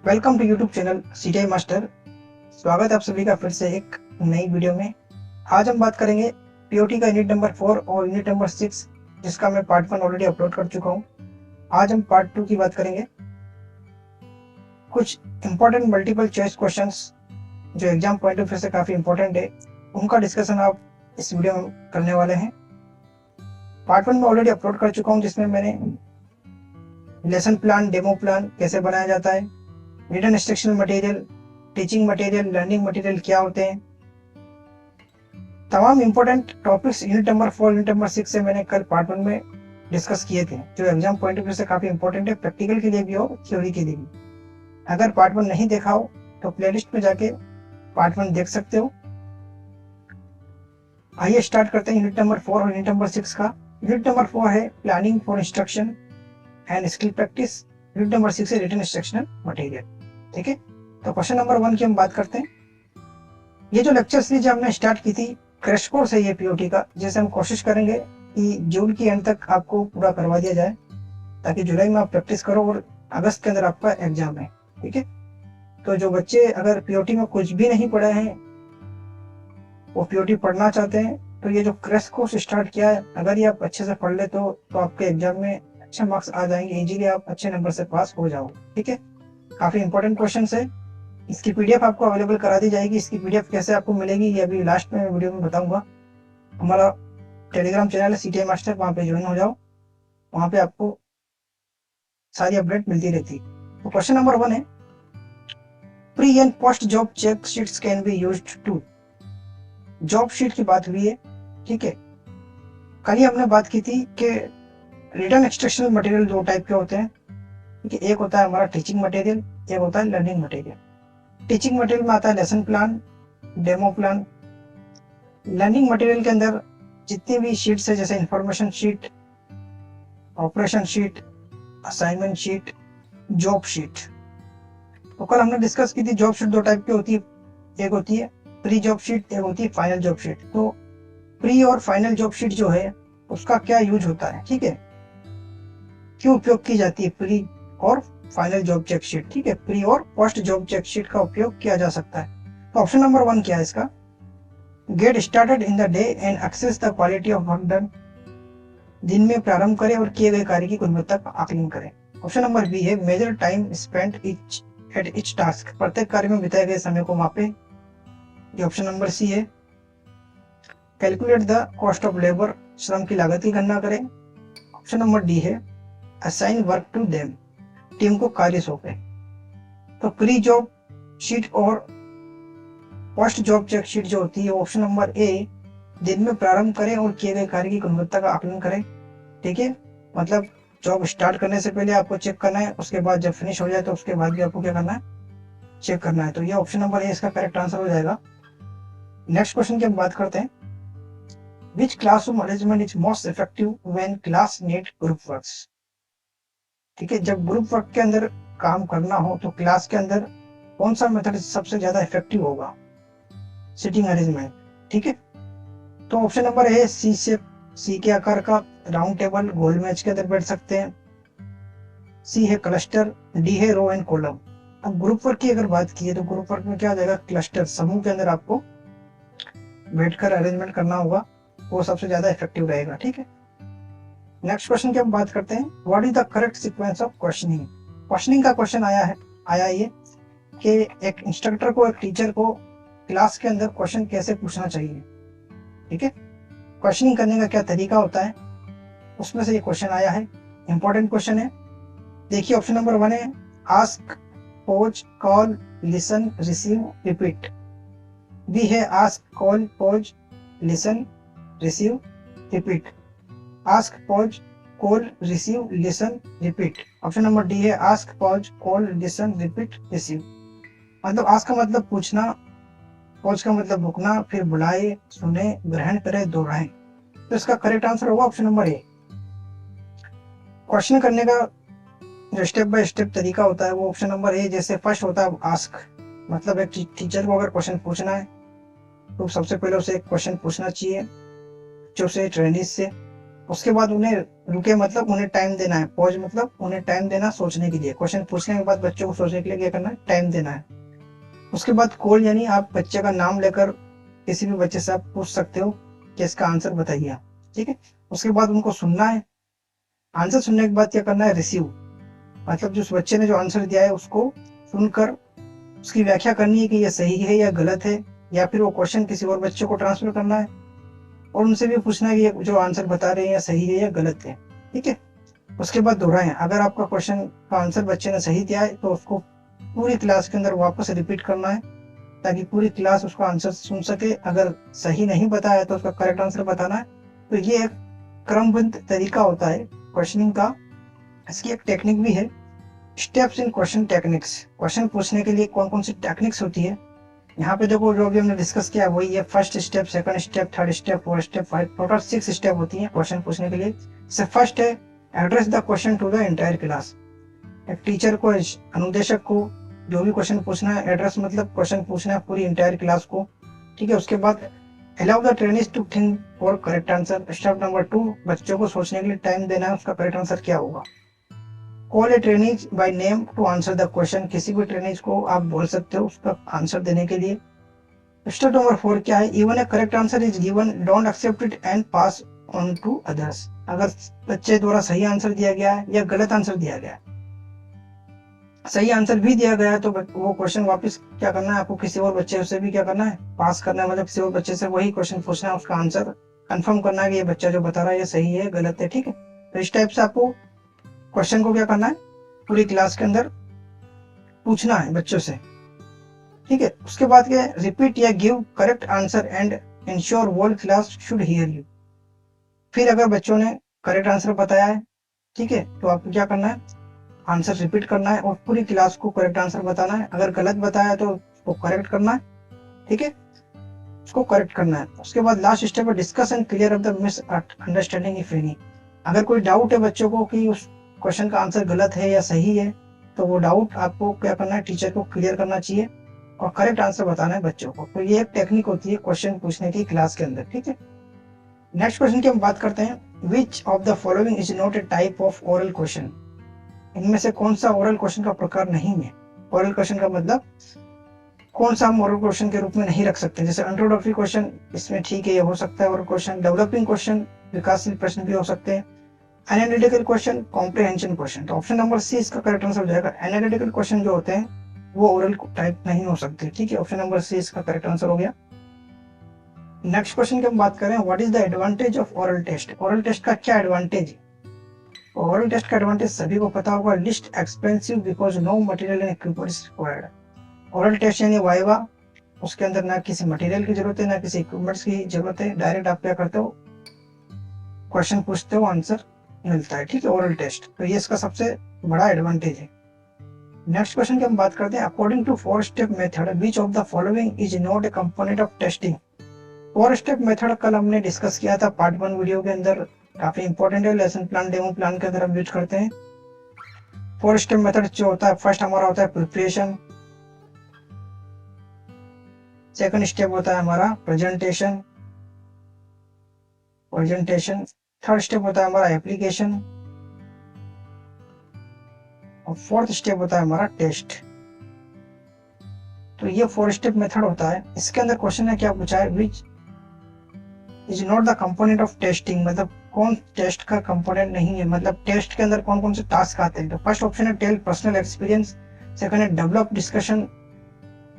Welcome to YouTube channel CTI master. स्वागत है आप सभी का फिर से एक नई वीडियो में। आज हम बात करेंगे पीओटी का यूनिट नंबर 4 और यूनिट नंबर 6, जिसका मैं पार्ट 1 ऑलरेडी अपलोड कर चुका हूँ। आज हम पार्ट 2 की बात करेंगे। कुछ इंपॉर्टेंट मल्टीपल चॉइस क्वेश्चंस जो एग्जाम पॉइंट ऑफ व्यू से काफ़ी इंपॉर्टेंट है, उनका डिस्कशन आप इस वीडियो में करने वाले हैं। पार्ट 1 में ऑलरेडी अपलोड कर चुका हूँ, जिसमें मैंने लेसन प्लान, डेमो प्लान कैसे बनाया जाता है, written instructional material, teaching material, learning material क्या होते हैं, तमाम important topics unit number 4, unit number 6 से मैंने कल पार्ट 1 में डिस्कस किए थे, जो एग्जाम पॉइंट ऑफ व्यू से काफी इंपॉर्टेंट है, प्रैक्टिकल के लिए भी और थ्योरी के लिए भी। अगर पार्ट 1 नहीं देखा हो तो प्लेलिस्ट में जाके पार्ट 1 देख सकते हो। आइए स्टार्ट करते हैं यूनिट नंबर 4 और यूनिट नंबर 6 का। यूनिट नंबर 4 है planning for instruction and skill practice. Unit number 6 है रिटन इंस्ट्रक्शनल मटेरियल। ठीक है, तो क्वेश्चन नंबर 1 की हम बात करते हैं। ये जो लेक्चर सीरीज हमने स्टार्ट की थी, क्रैश कोर्स है ये पीओटी का, जैसे हम कोशिश करेंगे कि जून की एंड तक आपको पूरा करवा दिया जाए, ताकि जुलाई में आप प्रैक्टिस करो और अगस्त के अंदर आपका एग्जाम है। ठीक है, तो जो बच्चे अगर पीओटी में कुछ भी नहीं पढ़े हैं, वो पीओटी पढ़ना चाहते हैं, तो ये जो क्रैश कोर्स स्टार्ट किया है, अगर ये आप अच्छे से पढ़ ले तो आपके एग्जाम में अच्छे मार्क्स आ जाएंगे, इजीली आप अच्छे नंबर से पास हो जाओगे। ठीक है, काफी इंपॉर्टेंट क्वेश्चन है। इसकी पीडीएफ आपको अवेलेबल करा दी जाएगी। इसकी पीडीएफ कैसे आपको मिलेगी ये अभी लास्ट में वीडियो में बताऊंगा। हमारा टेलीग्राम चैनल है सीटीआई मास्टर, वहां पे ज्वाइन हो जाओ, वहां पे आपको सारी अपडेट मिलती रहती। तो क्वेश्चन नंबर 1 है, pre and post job check sheets can be used to. Job sheet की बात हुई है। ठीक है, कल ही हमने बात की थी कि रिटन इंस्ट्रक्शनल मटेरियल दो टाइप के होते हैं। ठीक है, एक होता है हमारा टीचिंग मटेरियल, एक होता है लर्निंग मटेरियल। टीचिंग मटेरियल में आता है lesson plan, demo plan. Learning material के अंदर जितनी भी शीट्स है, जैसे information sheet, operation sheet, assignment sheet, job sheet. तो कल हमने डिस्कस की थी जॉब शीट दो टाइप की होती है, एक होती है प्री जॉब शीट, एक होती है फाइनल जॉब शीट। तो प्री और फाइनल जॉब शीट जो है उसका क्या यूज होता है, ठीक है, क्यों उपयोग की जाती है प्री और फाइनल जॉब चेक शीट। ठीक है, प्री और पोस्ट जॉब चेक शीट का उपयोग किया जा सकता है। तो ऑप्शन नंबर 1 क्या है इसका, get started in the day and access the quality of work done. दिन में प्रारंभ करें और किए गए कार्य की गुणवत्ता का आकलन करें। ऑप्शन नंबर बी है measure time spent at each task. प्रत्येक कार्य में बिताए गए समय को मापे। ये ऑप्शन नंबर सी है। Calculate the cost of labour. श्रम की लागत की गणना करें। ऑप्शन नंबर डी है assign work to them. Team को कार्य सौंपे। तो प्री जॉब शीट और पोस्ट जॉब चेक शीट जो होती है, ऑप्शन नंबर ए, दिन में प्रारंभ करें और किए गए कार्य की गुणवत्ता का आकलन करें। ठीक है, मतलब जॉब स्टार्ट करने से पहले आपको चेक करना है, उसके बाद जब फिनिश हो जाए तो उसके बाद भी आपको क्या करना है, चेक करना है। तो ये ऑप्शन नंबर ए इसका करेक्ट आंसर हो जाएगा। नेक्स्ट क्वेश्चन की हम बात करते हैं, which classroom arrangement is most effective when class need group works. ठीक है, जब ग्रुप वर्क के अंदर काम करना हो तो क्लास के अंदर कौन सा मेथड सबसे ज्यादा इफेक्टिव होगा, सिटिंग अरेंजमेंट। ठीक है, तो ऑप्शन नंबर है सी शेप, सी के आकार का राउंड टेबल, गोल मैच के अंदर बैठ सकते हैं। सी है क्लस्टर, डी है रो एंड कॉलम। अब ग्रुप वर्क की अगर बात की है तो ग्रुप वर्क में क्या हो जाएगा, क्लस्टर, समूह के अंदर आपको बैठकर अरेंजमेंट करना होगा, वो सबसे ज्यादा इफेक्टिव रहेगा। ठीक है, नेक्स्ट क्वेश्चन की हम बात करते हैं, what is the correct sequence of questioning. Questioning का क्वेश्चन आया ये कि एक इंस्ट्रक्टर को, एक टीचर को क्लास के अंदर क्वेश्चन कैसे पूछना चाहिए। ठीक है, क्वेश्चनिंग करने का क्या तरीका होता है, उसमें से ये क्वेश्चन आया है, इंपॉर्टेंट क्वेश्चन है। देखिए ऑप्शन नंबर 1 है ask, pause, call, listen, receive, repeat. B है ask, call, pause, listen, receive, repeat. Ask, pause, call, receive, listen, repeat. Option number D है ask, pause, call, listen, repeat, receive. मतलब ask का मतलब पूछना, pause का मतलब रुकना, फिर बुलाए, सुने, ग्रहण करे, दोहराए। तो इसका करेक्ट आंसर होगा ऑप्शन नंबर ए। क्वेश्चन करने का जो स्टेप बाय स्टेप तरीका होता है वो ऑप्शन नंबर ए, जैसे फर्स्ट होता है आस्क, मतलब एक टीचर को अगर क्वेश्चन पूछना है तो सबसे पहले उसे एक क्वेश्चन पूछना चाहिए, जो से ट्रेनिज से। उसके बाद उन्हें रुके मतलब उन्हें टाइम देना है, पॉज मतलब उन्हें टाइम देना सोचने के लिए, क्वेश्चन पूछने के बाद बच्चों को सोचने के लिए क्या करना है, टाइम देना है। उसके बाद कॉल यानी आप बच्चे का नाम लेकर किसी भी बच्चे से आप पूछ सकते हो कि इसका आंसर बताइए आप, ठीक है। उसके बाद उनको सुनना है, आंसर सुनने के बाद क्या करना है, रिसीव मतलब जो उस बच्चे ने जो आंसर दिया है उसको सुनकर उसकी व्याख्या करनी है कि यह सही है या गलत है, या फिर वो क्वेश्चन किसी और बच्चे को ट्रांसफर करना है और उनसे भी पूछना है कि ये जो आंसर बता रहे हैं या सही है या गलत है, ठीक है। उसके बाद दोहराएं, अगर आपका क्वेश्चन का आंसर बच्चे ने सही दिया है तो उसको पूरी क्लास के अंदर वापस रिपीट करना है ताकि पूरी क्लास उसका आंसर सुन सके। अगर सही नहीं बताया तो उसका करेक्ट आंसर बताना है। तो ये एक क्रमबद्ध तरीका होता है क्वेश्चनिंग का। इसकी एक टेक्निक भी है, steps in question techniques. Question पूछने के लिए कौन कौन सी टेक्निक्स होती है, यहाँ पे देखो जो भी हमने डिस्कस किया वही है। First step, second step, third step, fourth step, five, total 6 step होती है क्वेश्चन पूछने के लिए। इससे फर्स्ट है address the question to the entire class. एक टीचर को, अनुदेशक को जो भी क्वेश्चन पूछना है, एड्रेस मतलब क्वेश्चन पूछना है पूरी एंटायर क्लास को, ठीक है। उसके बाद allow the trainings to think for correct answer. Step number 2, बच्चों को सोचने के लिए टाइम देना है उसका करेक्ट आंसर क्या होगा। Call a trainees by name to answer the question. किसी भी ट्रेनिज को आप बोल सकते हो उसका आंसर देने के लिए। स्टेप नंबर 4 क्या है, even a correct answer is given don't accept it and pass on to others. अगर बच्चे द्वारा सही आंसर दिया गया है या गलत आंसर दिया गया है, सही आंसर भी दिया गया है तो वो क्वेश्चन वापस क्या करना है आपको, किसी और बच्चे से भी क्या करना है, पास करना है। मतलब किसी और बच्चे से वही क्वेश्चन पूछना है, उसका आंसर कंफर्म करना है कि ये बच्चा जो बता रहा है ये सही है गलत है, ठीक है। तो इस टाइप से आपको क्वेश्चन को क्या करना है, पूरी क्लास के अंदर पूछना है बच्चों से, ठीक है। उसके बाद क्या, रिपीट या give correct answer and ensure whole class should hear you. फिर अगर बच्चों ने करेक्ट आंसर बताया है, ठीक है, तो आपको क्या करना है, आंसर रिपीट करना है और पूरी क्लास को करेक्ट आंसर बताना है। अगर गलत बताया तो उसको करेक्ट करना है, ठीक है, उसको करेक्ट करना है। उसके बाद लास्ट स्टेप है discuss and clear up the miss understanding if any. अगर कोई डाउट है बच्चों को कि उस क्वेश्चन का आंसर गलत है या सही है, तो वो डाउट आपको क्या करना है, टीचर को क्लियर करना चाहिए और करेक्ट आंसर बताना है बच्चों को। तो ये एक टेक्निक होती है क्वेश्चन पूछने की क्लास के अंदर, ठीक है। नेक्स्ट क्वेश्चन की हम बात करते हैं, विच of the following is not A type of oral question. इनमें से कौन सा ओरल क्वेश्चन का प्रकार नहीं है। ओरल क्वेश्चन का मतलब कौन सा हम ओरल क्वेश्चन के रूप में नहीं रख सकते। जैसे इंट्रोडक्टरी क्वेश्चन, इसमें ठीक है ये हो सकता है ओरल क्वेश्चन। डेवलपिंग क्वेश्चन, विकासशील प्रश्न भी हो सकते हैं। Analytical question, comprehension question. तो ऑप्शन नंबर सी इसका करेक्ट आंसर हो जाएगा। एनालिटिकल क्वेश्चन जो होते हैं वो ओरल टाइप नहीं हो सकते, ठीक है। ऑप्शन नंबर सी इसका करेक्ट आंसर हो गया। नेक्स्ट क्वेश्चन की हम बात करें, what is the advantage of oral test. Oral test का क्या एडवांटेज है। ओरल टेस्ट का एडवांटेज सभी को पता होगा, least expensive because no material and equipment is required. Oral test यानी वाइवा, उसके अंदर ना किसी मटेरियल की जरूरत है ना किसी इक्विपमेंट्स की जरूरत है, डायरेक्ट आप क्या करते हो, क्वेश्चन पूछते हो, आंसर मिलता है, ठीक है, ओरल टेस्ट। तो ये इसका सबसे बड़ा एडवांटेज है। नेक्स्ट क्वेश्चन की हम बात करते हैं, according to 4 step method which of the following is not a component of testing. 4 step method कल हमने डिस्कस किया था पार्ट 1 वीडियो के अंदर, काफी इंपॉर्टेंट है, लेसन प्लान डेमो प्लान के अंदर हम यूज करते हैं। 4 स्टेप मेथड जो होता है, फर्स्ट हमारा होता है प्रिपरेशन, सेकंड स्टेप होता है हमारा प्रेजेंटेशन, थर्ड स्टेप होता है हमारा एप्लीकेशन और फोर्थ स्टेप होता है हमारा टेस्ट। तो ये 4 स्टेप मेथड होता है। इसके अंदर क्वेश्चन है क्या पूछा है, which is not the component of testing, मतलब कौन टेस्ट का कंपोनेंट नहीं है, मतलब टेस्ट के अंदर कौन कौन से टास्क आते हैं। तो फर्स्ट ऑप्शन है टेल पर्सनल एक्सपीरियंस, सेकंड है डेवलप डिस्कशन,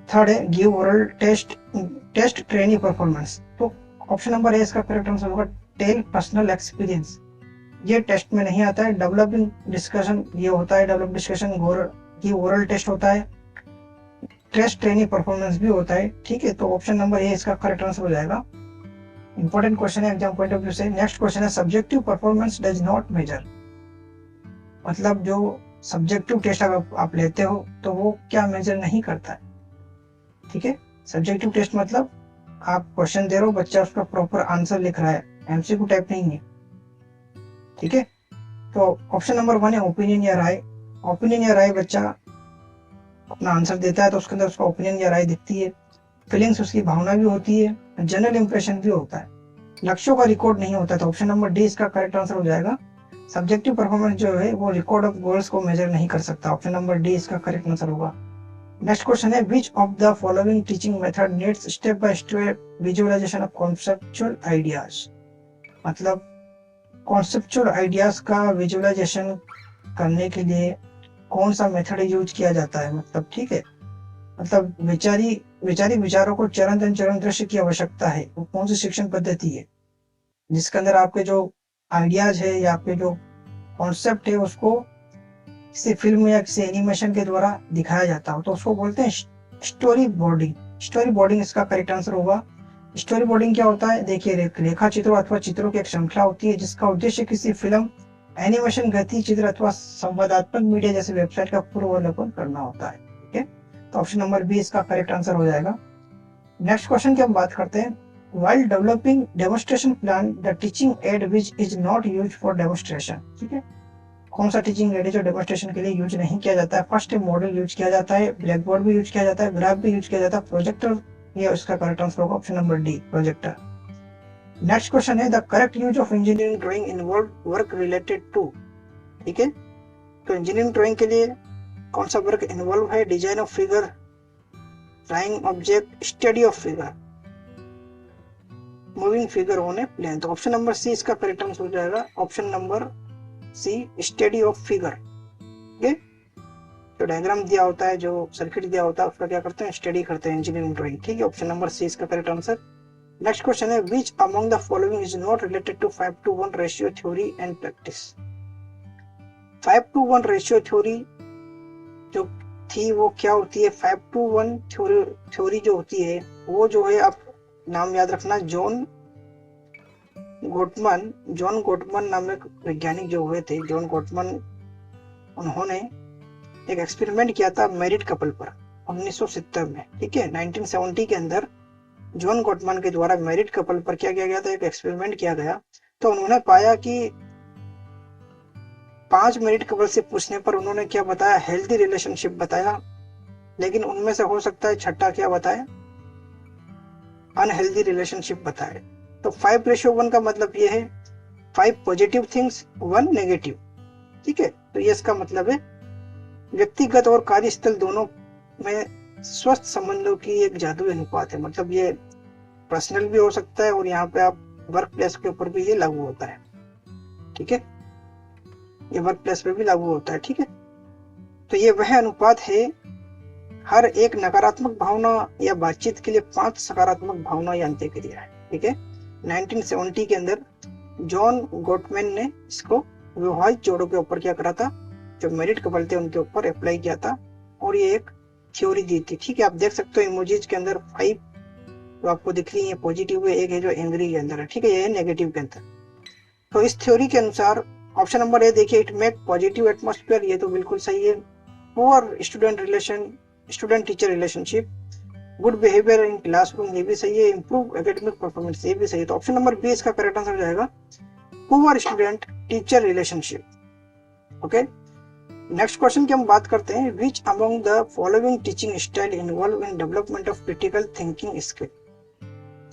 थर्ड है give oral test trainee performance. तो ऑप्शन नंबर ए इसका करेक्ट आंसर होगा टेल पर्सनल एक्सपीरियंस। ये टेस्ट में नहीं आता है। डेवलपिंग डिस्कशन ये होता है, develop discussion give oral test होता है, टेस्ट ट्रेनी परफॉर्मेंस भी होता है, ठीक है। तो ऑप्शन नंबर ए इसका करेक्ट आंसर हो जाएगा। इंपॉर्टेंट क्वेश्चन है एग्जाम पॉइंट ऑफ व्यू से। नेक्स्ट क्वेश्चन है subjective performance does not measure, मतलब जो सब्जेक्टिव टेस्ट अगर आप लेते हो तो वो क्या मेजर नहीं करता है, ठीक है। सब्जेक्टिव टेस्ट मतलब आप क्वेश्चन दे रहे हो, बच्चा उसका प्रॉपर आंसर लिख रहा है, एमसीक्यू टाइप नहीं है, ठीक है। तो ऑप्शन नंबर 1 है ओपिनियन या राय। ओपिनियन या राय, बच्चा अपना आंसर देता है तो उसके अंदर उसका ओपिनियन या राय दिखती है, फीलिंग्स उसकी भावना भी होती है, जनरल इंप्रेशन भी होता है। लक्ष्यों का रिकॉर्ड नहीं होता, तो ऑप्शन नंबर डी इसका करेक्ट आंसर हो जाएगा। सब्जेक्टिव परफॉर्मेंस जो है वो रिकॉर्ड ऑफ गोल्स को मेजर नहीं कर सकता, ऑप्शन नंबर डी इसका करेक्ट आंसर होगा। नेक्स्ट क्वेश्चन है, which of the following teaching method needs step by step visualisation of conceptual ideas. मतलब कॉन्सेप्चुअल आइडियाज का विजुअलाइजेशन करने के लिए कौन सा मेथड यूज किया जाता है, मतलब ठीक है, मतलब वैचारिक विचारों को चरण चरण दृश्य की आवश्यकता है, वो कौन सी शिक्षण पद्धति है जिसके अंदर आपके जो आइडियाज है या आपके जो कॉन्सेप्ट है उसको किसी फिल्म या किसी एनिमेशन के द्वारा दिखाया जाता हो, तो उसको बोलते हैं स्टोरी बोर्डिंग। स्टोरी बोर्डिंग इसका करेक्ट आंसर होगा। स्टोरी बोर्डिंग क्या होता है, देखिए रेखा चित्रों अथवा चित्रों की एक श्रृंखला होती है जिसका उद्देश्य किसी फिल्म, एनिमेशन, गति चित्र अथवा संवादात्मक मीडिया जैसे वेबसाइट का पूर्वावलोकन करना होता है। ठीक है, तो ऑप्शन नंबर बी इसका करेक्ट आंसर हो जाएगा। नेक्स्ट क्वेश्चन की हम बात करते हैं, while developing demonstration plan the teaching aid which is not used for demonstration। ठीक है, कौन सा टीचिंग एड है जो डेमोन्स्ट्रेशन के लिए यूज नहीं किया जाता है। फर्स्ट मॉडल यूज किया जाता है, ब्लैक बोर्ड भी यूज किया जाता है, ग्राफ भी यूज किया जाता है, प्रोजेक्टर, ये इसका करेक्ट आंसर होगा option number D projector. Next question है, the correct use of engineering drawing involve work related to. ठीक है, तो इंजीनियरिंग ड्राइंग के लिए कौन सा वर्क इन्वॉल्व है, design of figure, drawing object, study of figure, moving figure on a plane. तो ऑप्शन नंबर सी इसका करेक्ट आंसर हो जाएगा, option number C study of figure. ठीक है, जो डायग्राम दिया होता है, जो सर्किट दिया होता है, उसका क्या करते हैं, स्टडी करते हैं इंजीनियरिंग ड्राइंग। ठीक है, ऑप्शन नंबर सी इसका करेक्ट आंसर। नेक्स्ट क्वेश्चन है, which among the following is not related to 5:1 ratio theory and practice. 5:1 ratio theory जो थी वो क्या होती है, 5:1 थ्योरी जो होती है वो जो है, आप नाम याद रखना, जॉन गोटमन नामक वैज्ञानिक जो हुए थे, जॉन गोटमन, उन्होंने एक एक्सपेरिमेंट किया था मैरिड कपल पर 1970 में। ठीक है, 1970 के अंदर जॉन गोटमन के द्वारा मैरिड कपल पर क्या किया गया था, एक एक्सपेरिमेंट किया गया। तो उन्होंने पाया कि 5 मैरिड कपल से पूछने पर उन्होंने क्या बताया, हेल्दी रिलेशनशिप बताया, लेकिन उनमें से हो सकता है छठा क्या बताए, अनहेल्दी रिलेशनशिप बताए। तो 5:1 का मतलब ये है 5 पॉजिटिव थिंग्स 1 नेगेटिव। ठीक है, तो ये इसका मतलब है व्यक्तिगत और कार्यस्थल दोनों में स्वस्थ संबंधों की एक जादुई अनुपात है। मतलब ये पर्सनल भी हो सकता है और यहाँ पे आप वर्क प्लेस के ऊपर भी ये लागू होता है। ठीक है, ये वर्क प्लेस पे भी लागू होता है। ठीक है, तो ये वह अनुपात है, हर एक नकारात्मक भावना या बातचीत के लिए 5 सकारात्मक भावना या अंत्यक्रिया है। ठीक है, 1970 के अंदर जॉन गोटमैन ने इसको विवाहित जोड़ों के ऊपर क्या करा था, जो मैरिड कपल थे उनके ऊपर अप्लाई किया था और ये एक थ्योरी दी थी। ठीक है, आप देख सकते हो इमोजीज के अंदर 5 तो आपको दिख रही है, पॉजिटिव है, एक है जो एंग्री के अंदर है। ठीक है, ये है नेगेटिव के अंदर। तो इस थ्योरी के अनुसार ऑप्शन नंबर ए देखिए, इट मेक पॉजिटिव एटमॉस्फेयर, ये तो बिल्कुल सही है। Poor student teacher relationship, good behaviour in classroom, ये भी सही है। इंप्रूव एकेडमिक परफॉर्मेंस, ये भी सही है। तो ऑप्शन नंबर बी इसका करेक्ट आंसर हो जाएगा, poor student teacher relationship. Okay, next question की हम बात करते हैं, विच among the following teaching style involve in development of critical thinking skill.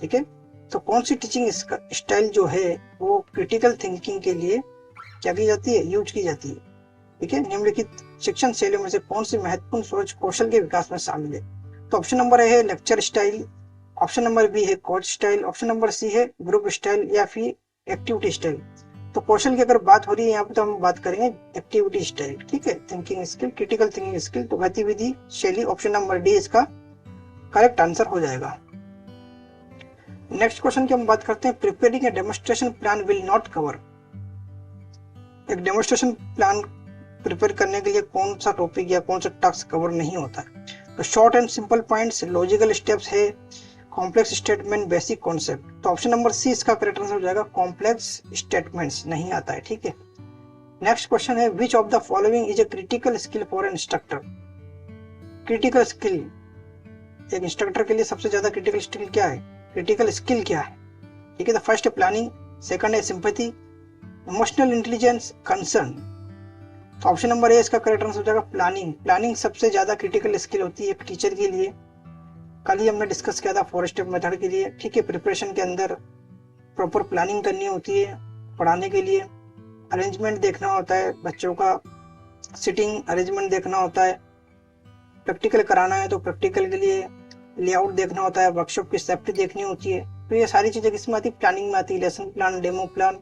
ठीक है, तो कौन सी टीचिंग स्टाइल जो है वो क्रिटिकल थिंकिंग के लिए क्या की जाती है, यूज की जाती है। ठीक है, निम्नलिखित शिक्षण शैलियों में से कौन सी महत्वपूर्ण सोच कौशल के विकास में शामिल है। तो ऑप्शन नंबर ए है lecture style, option number B है coach style, option number C है ग्रुप स्टाइल या फिर एक्टिविटी स्टाइल। तो कौशल की अगर बात हो रही है यहाँ पे तो हम बात करेंगे एक्टिविटी स्टाइल। ठीक है, thinking skill, critical thinking skill, तो गतिविधि शैली, ऑप्शन नंबर डी इसका करेक्ट आंसर हो जाएगा। नेक्स्ट क्वेश्चन की हम बात करते हैं, preparing A demonstration plan will not cover. एक डेमोन्स्ट्रेशन प्लान प्रिपेयर करने के लिए कौन सा टॉपिक या कौन सा टास्क कवर नहीं होता है। तो short and simple points, logical steps है, कॉम्प्लेक्स स्टेटमेंट, बेसिक कॉन्सेप्ट। तो ऑप्शन नंबर सी इसका करेक्ट आंसर हो जाएगा, कॉम्प्लेक्स स्टेटमेंट्स नहीं आता है। ठीक है, नेक्स्ट क्वेश्चन है, which of the following is a critical skill for an instructor. Critical skill, एक इंस्ट्रक्टर के लिए सबसे ज्यादा क्रिटिकल स्किल क्या है, क्रिटिकल स्किल क्या है। ठीक है, तो फर्स्ट है प्लानिंग, सेकंड है सिंपैथी, इमोशनल इंटेलिजेंस, कंसर्न। तो ऑप्शन नंबर ए इसका करेक्ट आंसर हो जाएगा प्लानिंग। प्लानिंग सबसे ज्यादा क्रिटिकल स्किल होती है एक टीचर के लिए। कल ही हमने डिस्कस किया था 4 स्टेप मेथड के लिए। ठीक है, प्रिपरेशन के अंदर प्रॉपर प्लानिंग करनी होती है पढ़ाने के लिए, अरेंजमेंट देखना होता है बच्चों का, सिटिंग अरेंजमेंट देखना होता है, प्रैक्टिकल कराना है तो प्रैक्टिकल के लिए लेआउट देखना होता है, वर्कशॉप की सेफ्टी देखनी होती है। तो ये सारी चीजें किसमें आती है? प्लानिंग में आती है। Lesson plan, demo plan,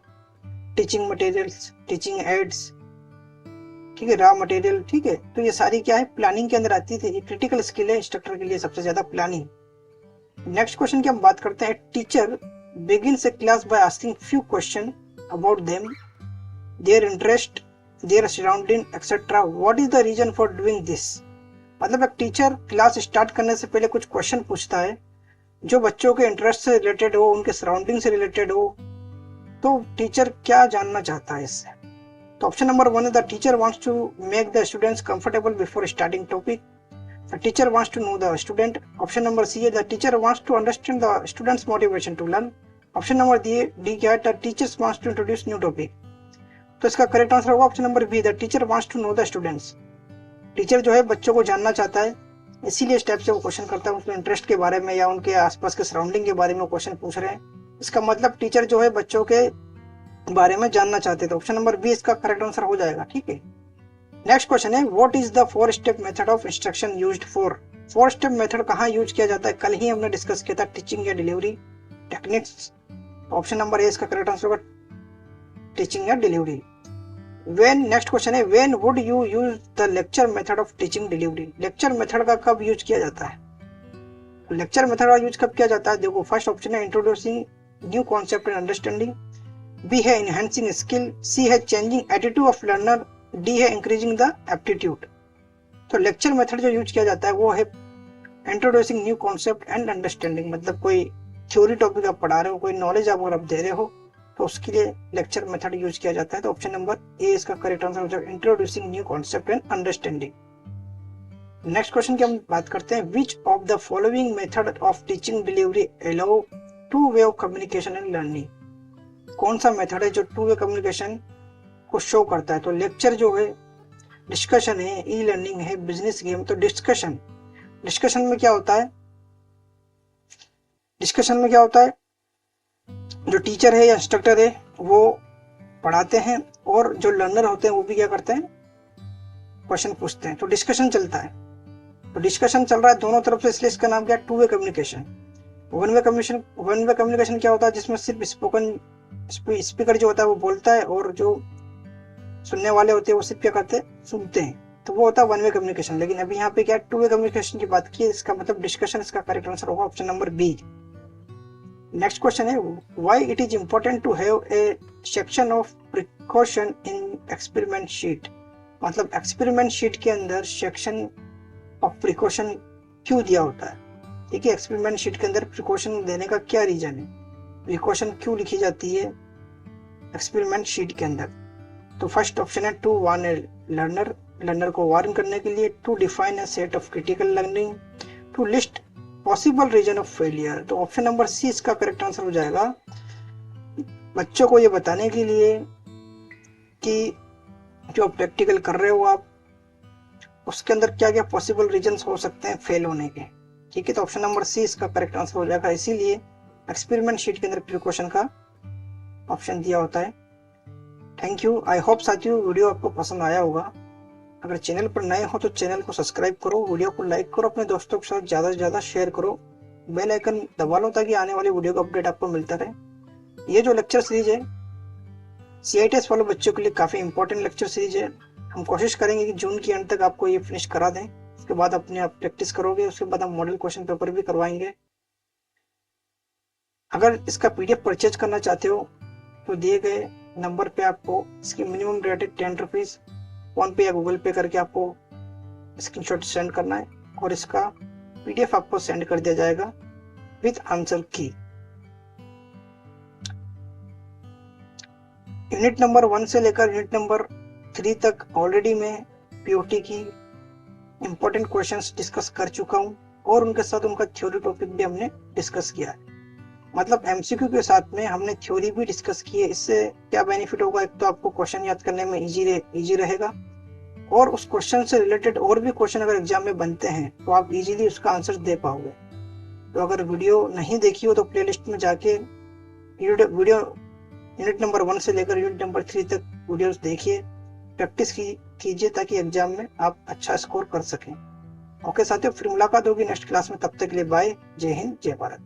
teaching materials, teaching ads, ठीक है, रॉ मटेरियल, ठीक है। तो ये सारी क्या है? प्लानिंग के अंदर आती है। ये क्रिटिकल स्किल है इंस्ट्रक्टर के लिए सबसे ज्यादा, प्लानिंग। नेक्स्ट क्वेश्चन की हम बात करते हैं। Teacher begins a class by asking few questions about them, their interest, their surrounding, etc. What is the reason for doing this? मतलब एक टीचर क्लास स्टार्ट करने से पहले कुछ क्वेश्चन पूछता है जो बच्चों के इंटरेस्ट से रिलेटेड हो, उनके सराउंडिंग से रिलेटेड हो। तो टीचर क्या जानना चाहता है इससे? तो ऑप्शन नंबर 1 है the teacher wants to make the students comfortable before starting topic. The teacher wants to know the student. Option number C है the teacher wants to understand the student's motivation to learn. Option number D क्या है? The teacher wants to introduce new topic. तो इसका correct answer होगा option number B, the teacher wants to know the students. Teacher जो है बच्चों को जानना चाहता है, इसीलिए स्टेप से वो क्वेश्चन करता है, उसके इंटरेस्ट के बारे में या उनके आसपास के सराउंडिंग के बारे में क्वेश्चन पूछ रहे हैं। इसका मतलब टीचर जो है बच्चों के बारे में जानना चाहते हैं। तो ऑप्शन नंबर बी इसका करेक्ट आंसर हो जाएगा, ठीक है। नेक्स्ट क्वेश्चन है what is the 4 step method of instruction used for. 4 step method कहाँ यूज किया जाता है? कल ही हमने डिस्कस किया था, टीचिंग या delivery techniques. Option number A इसका करेक्ट आंसर होगा, टीचिंग या डिलीवरी। नेक्स्ट क्वेश्चन है when would you use the lecture method of teaching delivery. Lecture method का कब यूज किया जाता है? लेक्चर मेथड का यूज कब किया जाता है? देखो, फर्स्ट ऑप्शन है introducing new concept and understanding, B है इनहेंसिंग स्किल, सी है changing attitude of learner, D है इंक्रीजिंग द एप्टीट्यूड। तो लेक्चर मेथड जो यूज किया जाता है वो है introducing new concept and understanding. मतलब कोई थ्योरी टॉपिक आप पढ़ा रहे हो, कोई नॉलेज आप दे रहे हो, तो उसके लिए लेक्चर मेथड यूज किया जाता है। तो ऑप्शन नंबर ए इसका करेक्ट आंसर हो जाएगा, introducing new concept and understanding. Next question की हम बात करते हैं विच of the following method of teaching delivery allow two way of communication and learning. कौन सा मेथड है जो टू वे कम्युनिकेशन को शो करता है? तो लेक्चर जो है, डिस्कशन है, ई लर्निंग है, बिजनेस गेम। तो डिस्कशन में क्या होता है? डिस्कशन में क्या होता है? जो टीचर है या इंस्ट्रक्टर है वो पढ़ाते हैं और जो लर्नर होते हैं वो भी क्या करते हैं? क्वेश्चन पूछते हैं। तो डिस्कशन चलता है। तो डिस्कशन चल रहा है दोनों तरफ से, इसलिए इसका नाम क्या है? Two way communication. One way communication क्या होता है? जिसमें सिर्फ स्पीकर जो होता है वो बोलता है और जो सुनने वाले होते हैं वो सिर्फ क्या करते हैं? सुनते हैं। तो वो होता है वन वे कम्युनिकेशन। लेकिन अभी यहाँ पे क्या टू वे कम्युनिकेशन की बात की है, इसका मतलब डिस्कशन। इसका करेक्ट आंसर होगा option number B. Next question है why it is important to have a section of precaution in experiment sheet. मतलब एक्सपेरिमेंट शीट के अंदर सेक्शन ऑफ प्रिकॉशन क्यों दिया होता है? ठीक है, एक्सपेरिमेंट शीट के अंदर प्रिकॉशन देने का क्या रीजन है? प्रिकॉशन क्यों लिखी जाती है एक्सपेरिमेंट शीट के अंदर? तो फर्स्ट ऑप्शन है टू वार्न ए लर्नर को वार्न करने के लिए, to define a set of critical learning, to list possible reason of failure. तो ऑप्शन नंबर सी इसका करेक्ट आंसर हो जाएगा, बच्चों को ये बताने के लिए कि जो प्रैक्टिकल कर रहे हो आप उसके अंदर क्या क्या पॉसिबल रीजंस हो सकते हैं फेल होने के। ठीक है, तो ऑप्शन नंबर सी इसका करेक्ट आंसर हो जाएगा। इसीलिए एक्सपेरिमेंट शीट के अंदर प्रिकॉशन का ऑप्शन दिया होता है। Thank you. आई होप साथियों वीडियो आपको पसंद आया होगा। अगर चैनल पर नए हो तो चैनल को सब्सक्राइब करो, वीडियो को लाइक करो, अपने दोस्तों के साथ ज्यादा से ज्यादा शेयर करो, बेल आइकन दबा लो ताकि आने वाली वीडियो का अपडेट आपको मिलता रहे। ये जो लेक्चर सीरीज है CITS वाले बच्चों के लिए काफी इंपॉर्टेंट लेक्चर सीरीज है। हम कोशिश करेंगे कि जून के एंड तक आपको ये फिनिश करा दें। उसके बाद अपने आप प्रैक्टिस करोगे, उसके बाद हम मॉडल क्वेश्चन पेपर भी करवाएंगे। अगर इसका PDF परचेज करना चाहते हो तो दिए गए नंबर पे आपको इसकी मिनिमम रेट है 10 रुपीज। फोन पे या गूगल पे करके आपको स्क्रीनशॉट सेंड करना है और इसका PDF आपको सेंड कर दिया जाएगा विद आंसर की। यूनिट नंबर 1 से लेकर यूनिट नंबर 3 तक ऑलरेडी मैं POT की इंपॉर्टेंट क्वेश्चंस डिस्कस कर चुका हूं और उनके साथ उनका थ्योरी टॉपिक भी हमने डिस्कस किया है। मतलब MCQ के साथ में हमने थ्योरी भी डिस्कस की है। इससे क्या बेनिफिट होगा? एक तो आपको क्वेश्चन याद करने में इजी रहेगा और उस क्वेश्चन से रिलेटेड और भी क्वेश्चन अगर एग्जाम में बनते हैं तो आप इजीली उसका आंसर दे पाओगे। तो अगर वीडियो नहीं देखी हो तो प्लेलिस्ट में जाके वीडियो यूनिट नंबर 1 से लेकर यूनिट नंबर 3 तक वीडियोस देखिए, प्रैक्टिस कीजिए ताकि एग्जाम में आप अच्छा स्कोर कर सकें। ओके साथियों, फिर मुलाकात होगी नेक्स्ट क्लास में। तब तक के लिए बाय। जय हिंद, जय भारत।